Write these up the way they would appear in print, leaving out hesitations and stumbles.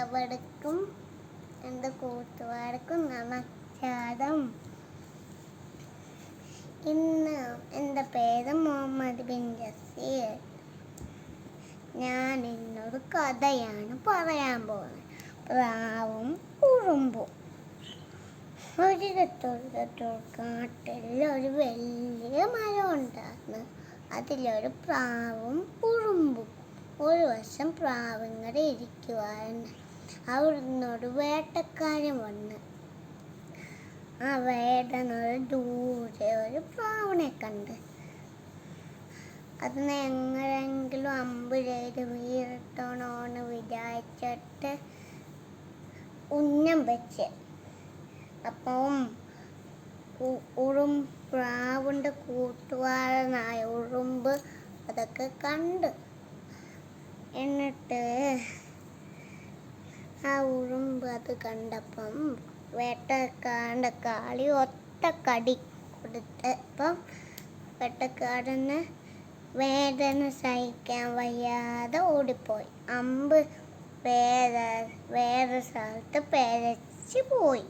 എല്ലാവർക്കും എൻ്റെ കൂട്ടുകാർക്കും നമസ്കാരം. ഇന്ന് എൻ്റെ പേര് മുഹമ്മദ് ബിൻ ജസീർ. ഞാൻ ഇന്നൊരു കഥയാണ് പറയാൻ പോകുന്നത്. പ്രാവും ഉറുമ്പും. ഒരിടത്തൊരു കാട്ടിൽ ഒരു വലിയ മരം ഉണ്ടായിരുന്നു. അതിലൊരു പ്രാവും ഉറുമ്പും. ഒരു വശം പ്രാവിങ്ങനെ ഇരിക്കുവായിരുന്നു. അവിടുന്നൊരു വേട്ടക്കാരൻ വന്ന്. ആ വേടനൊരു ദൂരെ ഒരു പ്രാവിനെ കണ്ട്. അതിനെ എങ്ങനെയെങ്കിലും അമ്പ് ചെയ്ത് വീഴ്ത്തണമെന്ന് വിചാരിച്ചിട്ട് ഉന്നം വെച്ച്. അപ്പം പ്രാവിൻ്റെ കൂട്ടുകാരനായ ഉറുമ്പ് അതൊക്കെ കണ്ട്. എന്നിട്ട് ആ ഉറുമ്പ് അത് കണ്ടപ്പം വേട്ടക്കാരൻ്റെ കാളി ഒറ്റ കടി കൊടുത്തപ്പം വേട്ടക്കാരന് വേദന സഹിക്കാൻ വയ്യാതെ ഓടിപ്പോയി. അമ്പ് വേറെ സ്ഥലത്ത് പെരച്ച് പോയി.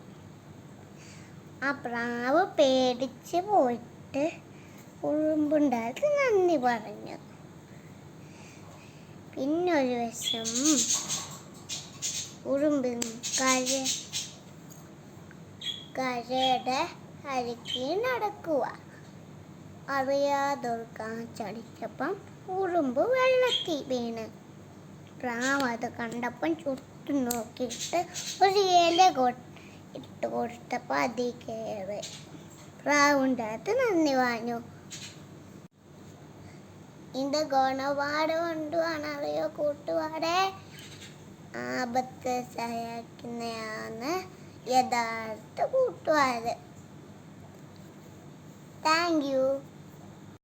ആ പ്രാവ് പേടിച്ച് പോയിട്ട് ഉറുമ്പുണ്ടാക്കി നന്ദി പറഞ്ഞു. പിന്നൊരു വശം ഉറുമ്പ് കരയുടെ അരികെ നടക്കുക. അറിയാതൊരു കാറ്റടിച്ചപ്പം ഉറുമ്പ് വെള്ളത്തിൽ വീണ്. പ്രാവ് അത് കണ്ടപ്പം ചുറ്റും നോക്കിയിട്ട് ഒരു ഇല ഇട്ട് കൊടുത്തപ്പോൾ അതിൽ കയറി. പ്രാവുണ്ടായിട്ട് നന്ദി പറഞ്ഞു. ഇതിൻ്റെ ഗുണപാഠം കൊണ്ടുവാണറിയോ കൂട്ടുകാരെ? ആപത്ത് സഹായിക്കുന്നതാണ് യഥാർത്ഥ കൂട്ടുകാര്. Thank you.